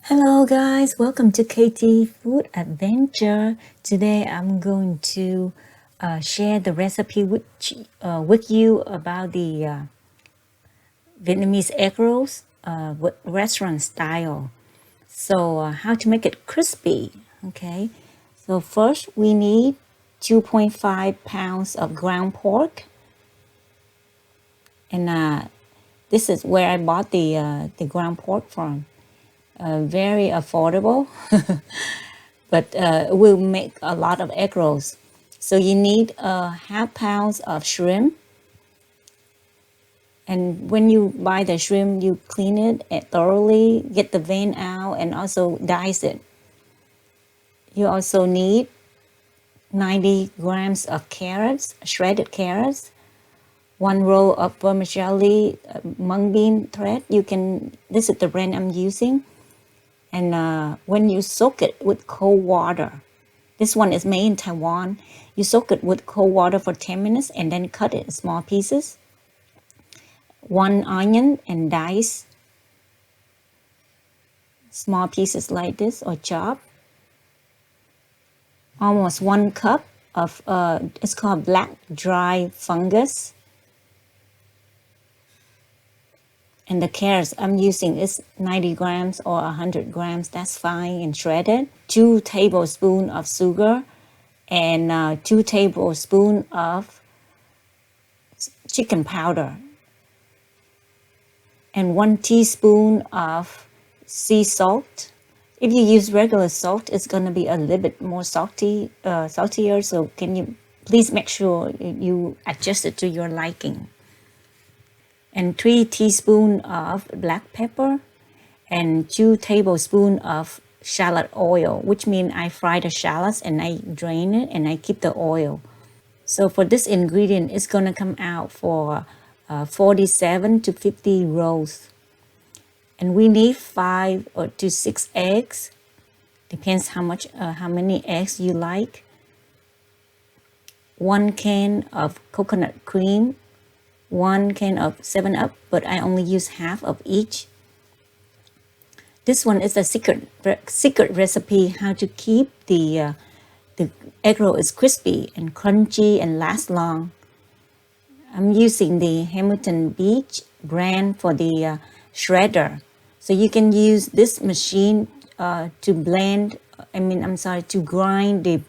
Hello guys, welcome to KT Food Adventure. Today I'm going to share the recipe with you about the Vietnamese egg rolls with restaurant style. So how to make it crispy, okay? So first we need 2.5 pounds of ground pork, and this is where I bought the ground pork from. Very affordable, but will make a lot of egg rolls. So you need a half pound of shrimp. And when you buy the shrimp, you clean it thoroughly, get the vein out, and also dice it. You also need 90 grams of carrots, shredded carrots, one roll of vermicelli mung bean thread. This is the brand I'm using. And when you soak it with cold water, this one is made in Taiwan. You soak it with cold water for 10 minutes and then cut it in small pieces. One onion and dice small pieces like this or chop. Almost 1 cup of, it's called black dry fungus. And the carrots I'm using is 90 grams or 100 grams, that's fine, and shredded. 2 tablespoons of sugar and 2 tablespoons of chicken powder. And 1 teaspoon of sea salt. If you use regular salt, it's going to be a little bit more saltier. So can you please make sure you adjust it to your liking. And 3 teaspoons of black pepper and 2 tablespoons of shallot oil, which means I fry the shallots and I drain it and I keep the oil. So for this ingredient, it's going to come out for 47 to 50 rolls. And we need 5 or to 6 eggs. Depends how many eggs you like. 1 can of coconut cream. 1 can of 7-Up, but I only use half of each. This one is a secret recipe how to keep the egg roll is crispy and crunchy and last long. I'm using the Hamilton Beach brand for the shredder. So you can use this machine to grind the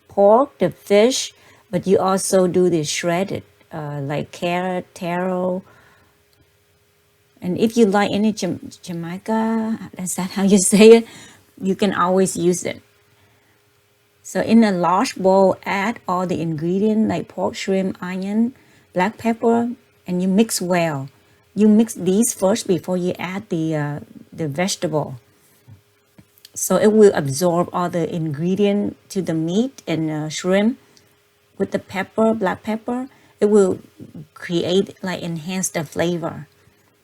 pork, the fish, but you also do the shredded like carrot, taro. And if you like any Jamaica, is that how you say it? You can always use it. So in a large bowl, add all the ingredients like pork, shrimp, onion, black pepper, and you mix well. You mix these first before you add the vegetable. So it will absorb all the ingredient to the meat and shrimp with the pepper, black pepper. It will enhance the flavor.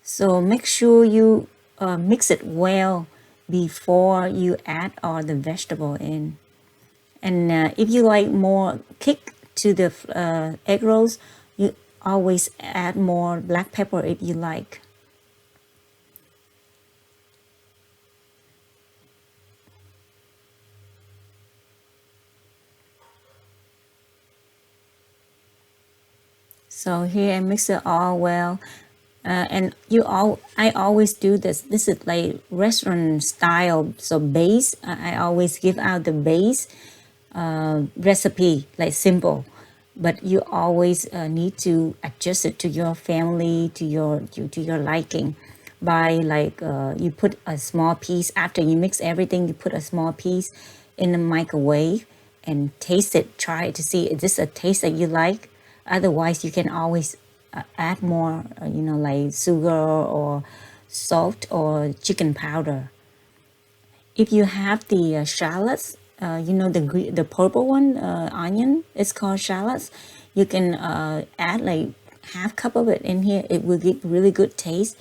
So make sure you mix it well before you add all the vegetable in. And if you like more kick to the egg rolls, you always add more black pepper if you like. So here I mix it all well. I always do this. This is like restaurant style. So base, I always give out the base recipe, like simple. But you always need to adjust it to your family, to your liking. By you put a small piece after you mix everything. You put a small piece in the microwave and taste it. Try it to see is this a taste that you like. Otherwise, you can always add more, like sugar or salt or chicken powder. If you have the shallots, the purple one, onion, it's called shallots. You can add like half cup of it in here. It will give really good taste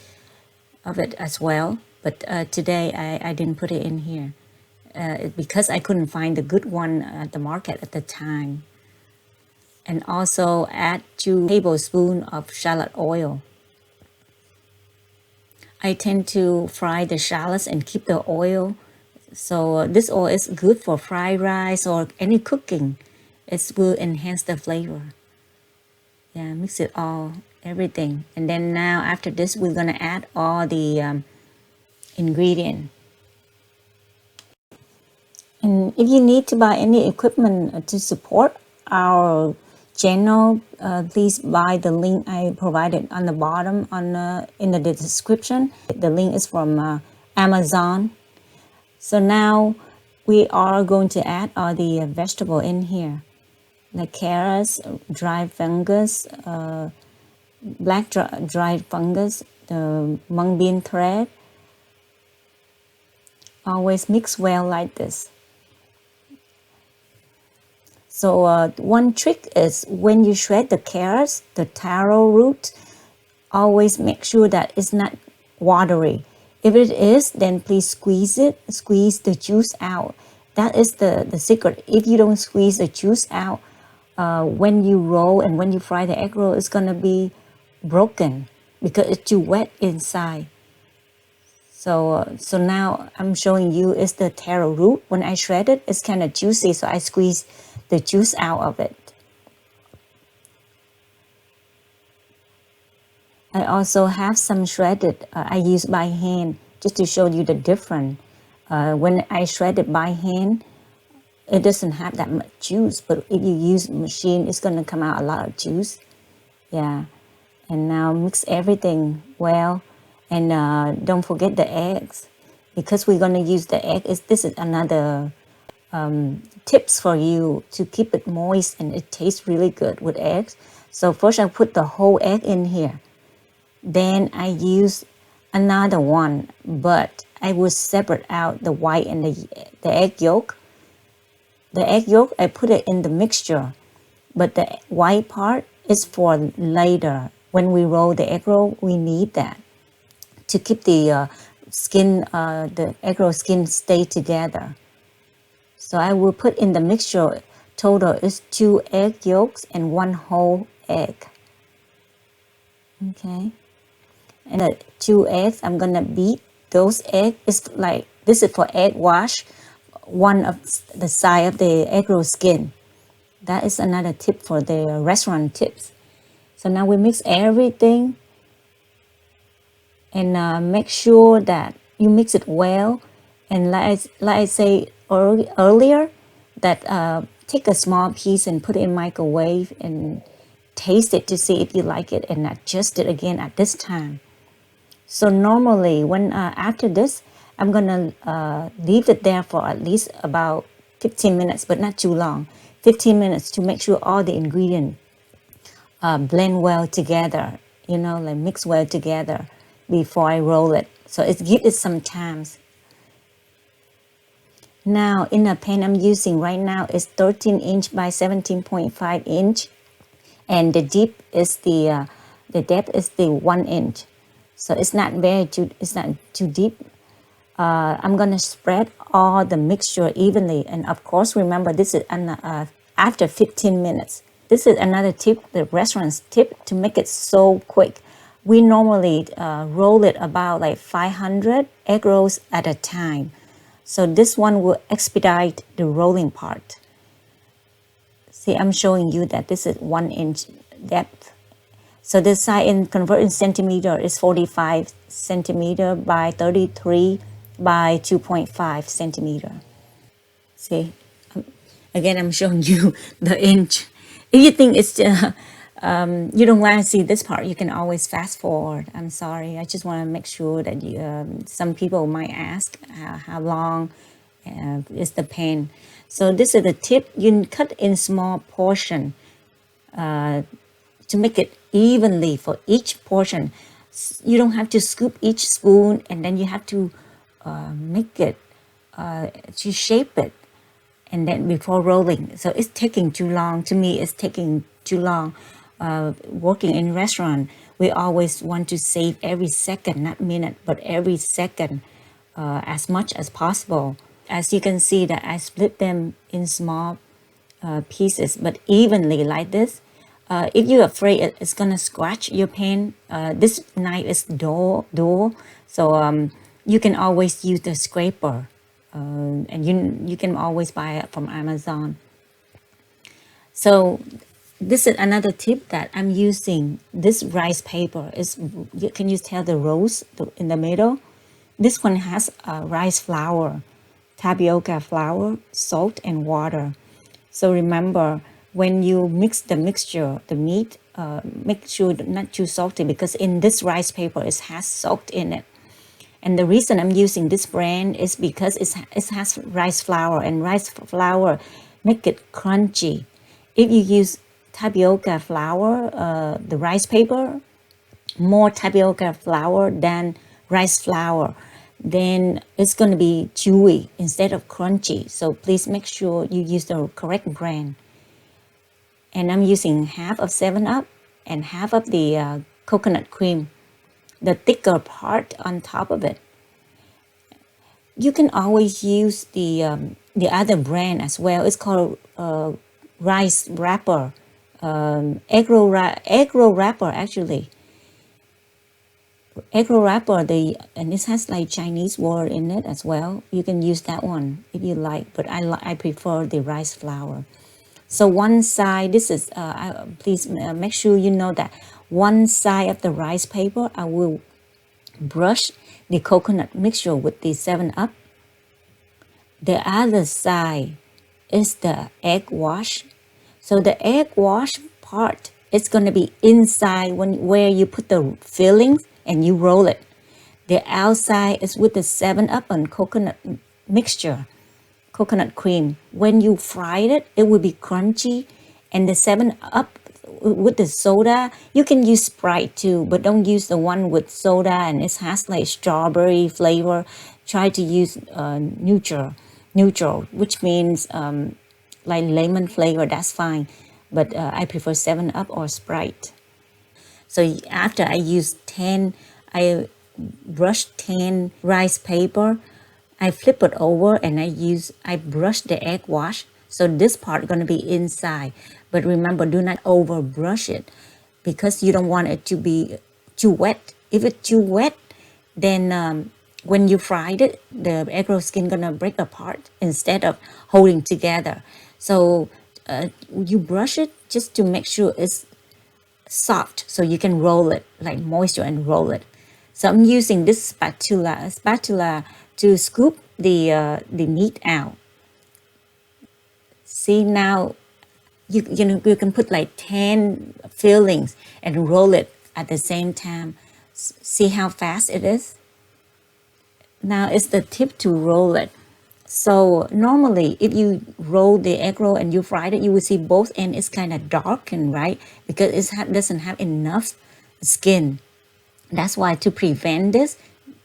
of it as well. But today I didn't put it in here because I couldn't find the good one at the market at the time. And also add 2 tablespoons of shallot oil. I tend to fry the shallots and keep the oil. So this oil is good for fried rice or any cooking. It will enhance the flavor. Yeah, mix it all, everything. And then now after this, we're gonna add all the ingredient. And if you need to buy any equipment to support our channel, please buy the link I provided on the bottom in the description. The link is from Amazon. So now we are going to add all the vegetable in here, like carrots, dried fungus, black dried fungus, the mung bean thread. Always mix well like this. So one trick is when you shred the carrots, the taro root, always make sure that it's not watery. If it is, then please squeeze the juice out. That is the secret. If you don't squeeze the juice out, when you roll and when you fry the egg roll, it's gonna be broken because it's too wet inside. So now I'm showing you is the taro root. When I shred it, it's kind of juicy, so I squeeze the juice out of it. I also have some shredded, I use by hand just to show you the difference. When I shred it by hand, it doesn't have that much juice, but if you use machine, it's gonna come out a lot of juice. Yeah, and now mix everything well, and don't forget the eggs, because we're gonna use the egg. This is another tips for you to keep it moist and it tastes really good with eggs. So first I put the whole egg in here. Then I use another one, but I will separate out the white and the egg yolk. The egg yolk, I put it in the mixture, but the white part is for later. When we roll the egg roll, we need that to keep the skin, the egg roll skin stay together. So I will put in the mixture, total is 2 egg yolks and 1 whole egg. Okay. And the 2 eggs, I'm gonna beat those eggs. It's like, this is for egg wash, one of the side of the egg roll skin. That is another tip for the restaurant tips. So now we mix everything and make sure that you mix it well. And like I say earlier, that take a small piece and put it in microwave and taste it to see if you like it and adjust it again at this time. So normally when after this, I'm gonna leave it there for at least about 15 minutes, but not too long. 15 minutes to make sure all the ingredients blend well together, you know, like mix well together before I roll it. So give it some time. Now in the pan I'm using right now is 13 inch by 17.5 inch, and the depth is the depth is the 1 inch. So it's not too deep. I'm gonna spread all the mixture evenly, and of course remember this is after 15 minutes. This is another tip, the restaurant's tip, to make it so quick. We normally roll it about like 500 egg rolls at a time. So this one will expedite the rolling part. See, I'm showing you that this is 1 inch depth. So the side in convert in centimeter is 45 centimeter by 33 by 2.5 centimeter. See, again, I'm showing you the inch. If you think it's you don't want to see this part, you can always fast forward. I'm sorry. I just want to make sure that some people might ask how long is the pan. So this is the tip. You cut in small portion to make it evenly for each portion. You don't have to scoop each spoon, and then you have to make it to shape it, and then before rolling. So it's taking too long. To me, it's taking too long. Working in restaurant, we always want to save every second, not minute, but every second as much as possible. As you can see that I split them in small pieces, but evenly like this. If you're afraid it's gonna scratch your pan, this knife is dull, so you can always use the scraper, and you can always buy it from Amazon. So this is another tip that I'm using. This rice paper is, can you tell the rolls in the middle? This one has rice flour, tapioca flour, salt, and water. So remember, when you mix the mixture, the meat, make sure not too salty, because in this rice paper it has salt in it. And the reason I'm using this brand is because it has rice flour, and rice flour make it crunchy. If you use tapioca flour, the rice paper, more tapioca flour than rice flour, then it's going to be chewy instead of crunchy. So please make sure you use the correct brand. And I'm using half of 7-Up and half of the coconut cream, the thicker part on top of it. You can always use the other brand as well. It's called rice wrapper, egg roll wrapper actually. Egg roll wrapper, and it has like Chinese word in it as well. You can use that one if you like, but I prefer the rice flour. So one side, this is please make sure you know that one side of the rice paper I will brush the coconut mixture with the 7-Up. The other side is the egg wash. So the egg wash part is going to be inside where you put the fillings and you roll it. The outside is with the 7-Up and coconut mixture, coconut cream. When you fry it, it will be crunchy. And the 7-Up with the soda, you can use Sprite too, but don't use the one with soda and it has like strawberry flavor. Try to use neutral, which means like lemon flavor, that's fine. But I prefer 7-Up or Sprite. So after I brush 10 rice paper, I flip it over and I brush the egg wash. So this part going to be inside. But remember, do not over brush it because you don't want it to be too wet. If it's too wet, then when you fried it, the egg roll skin gonna break apart instead of holding together. So you brush it just to make sure it's soft so you can roll it, like moisture and roll it. So I'm using this spatula to scoop the meat out. See now, you can put like 10 fillings and roll it at the same time. See how fast it is? Now it's the tip to roll it. So normally if you roll the egg roll and you fried it, you will see both ends is kind of darkened, right? Because it doesn't have enough skin. That's why to prevent this,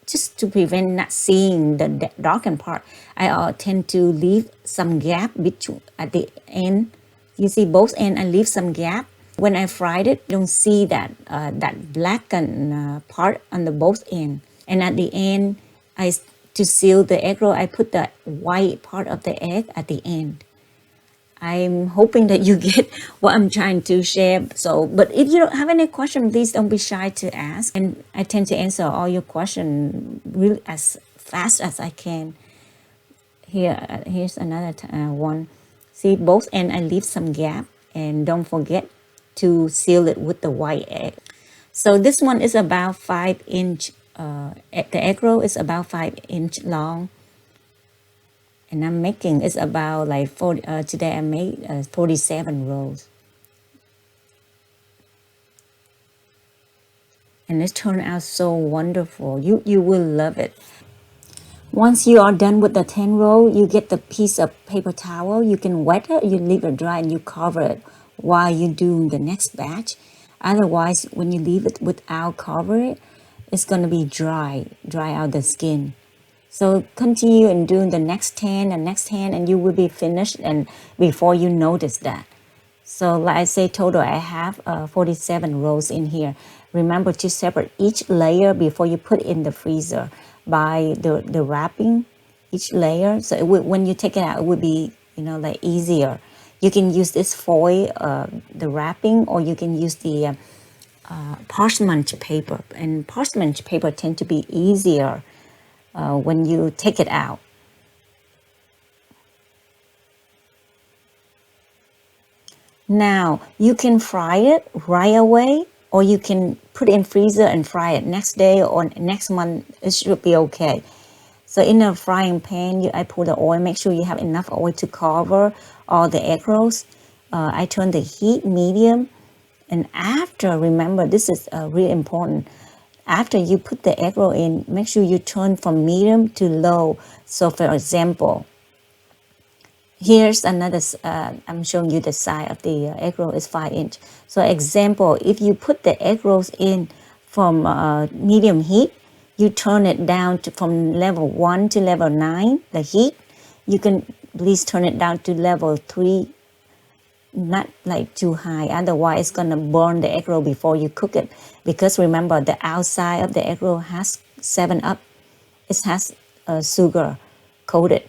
just to prevent not seeing the darkened part, I tend to leave some gap between at the end. You see both ends, I leave some gap. When I fried it, don't see that blackened part on the both end. And at the end, to seal the egg roll, I put the white part of the egg at the end. I'm hoping that you get what I'm trying to share. So, but if you don't have any question, please don't be shy to ask. And I tend to answer all your questions really as fast as I can. Here's another one. See, both ends I leave some gap, and don't forget to seal it with the white egg. So this one is about 5-inch. The egg roll is about 5-inch long. And I'm making, it's about like 40, today I made 47 rolls. And it turned out so wonderful. You will love it. Once you are done with the 10 roll, you get the piece of paper towel. You can wet it, you leave it dry, and you cover it while you're doing the next batch. Otherwise, when you leave it without cover it, it's going to be dry out the skin. So continue and doing the next 10 and next 10, and you will be finished and before you notice that. So like I say, total I have 47 rolls in here. Remember to separate each layer before you put in the freezer by the wrapping each layer. So when you take it out, it would be like easier You can use this foil, the wrapping, or you can use the parchment paper. And parchment paper tend to be easier when you take it out. Now, you can fry it right away, or you can put it in freezer and fry it next day or next month. It should be okay. So in a frying pan, I put the oil. Make sure you have enough oil to cover all the egg rolls. I turn the heat medium. And after, remember, this is really important. After you put the egg roll in, make sure you turn from medium to low. So for example, here's another, I'm showing you the size of the egg roll is 5 inch. So example, if you put the egg rolls in from medium heat, you turn it down to, from level 1 to level 9, the heat. You can please turn it down to level 3, not like too high, otherwise it's gonna burn the egg roll before you cook it. Because remember, the outside of the egg roll has 7-Up. It has sugar coated.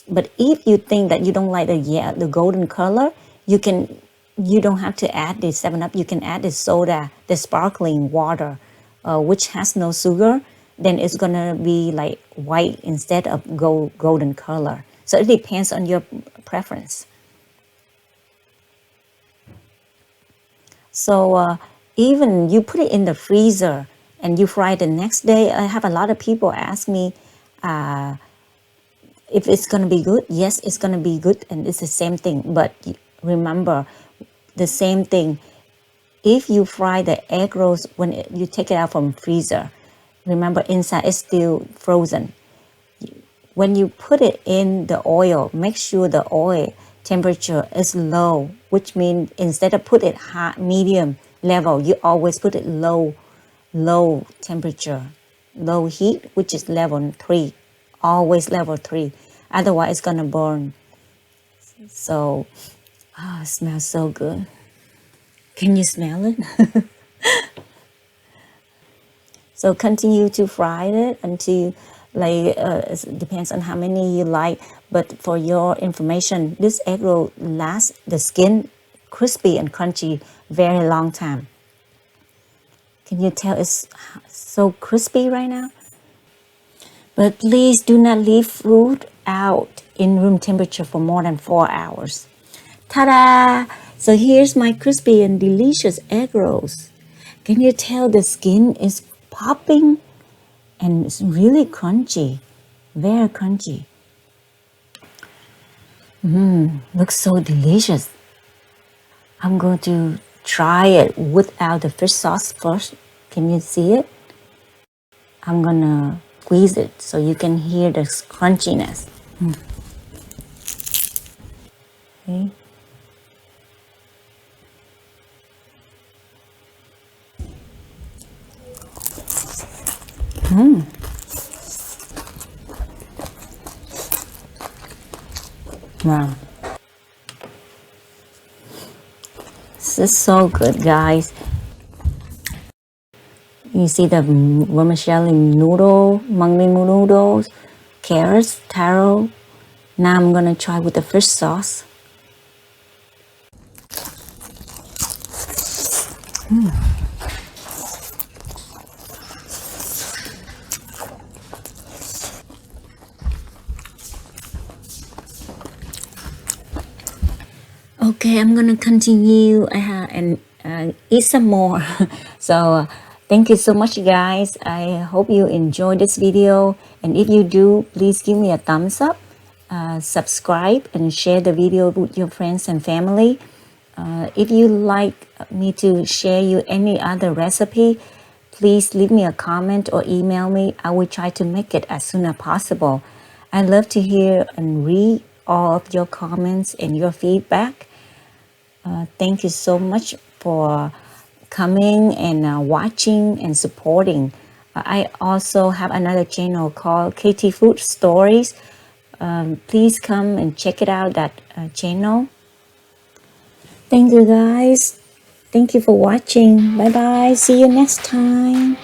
But if you think that you don't like the golden color, you don't have to add the 7-Up. You can add the soda, the sparkling water, which has no sugar. Then it's gonna be like white instead of golden color. So it depends on your preference. So even you put it in the freezer and you fry the next day. I have a lot of people ask me if it's going to be good. Yes, it's going to be good, and it's the same thing. But remember, the same thing. If you fry the egg rolls when you take it out from freezer, remember inside it's still frozen. When you put it in the oil, make sure the oil temperature is low, which means instead of put it high, medium level, you always put it low temperature, low heat, which is level 3, always level 3. Otherwise, it's gonna burn. So, it smells so good. Can you smell it? So continue to fry it until it depends on how many you like. But for your information, this egg roll lasts the skin crispy and crunchy very long time. Can you tell it's so crispy right now? But please do not leave food out in room temperature for more than 4 hours. Ta-da! So here's my crispy and delicious egg rolls. Can you tell the skin is popping and it's really crunchy, very crunchy. Looks so delicious. I'm going to try it without the fish sauce first. Can you see it? I'm gonna squeeze it so you can hear the crunchiness. Okay. Wow. This is so good, guys. You see the vermicelli noodle, mung bean noodles, carrots, taro. Now I'm gonna try with the fish sauce. Okay, I'm gonna continue and eat some more. So thank you so much, guys. I hope you enjoyed this video, and if you do, please give me a thumbs up, subscribe, and share the video with your friends and family. If you like me to share you any other recipe, please leave me a comment or email me. I will try to make it as soon as possible. I love to hear and read all of your comments and your feedback. Thank you so much for coming and watching and supporting. I also have another channel called KT Food Stories. Please come and check it out, that channel. Thank you, guys. Thank you for watching. Bye bye. See you next time.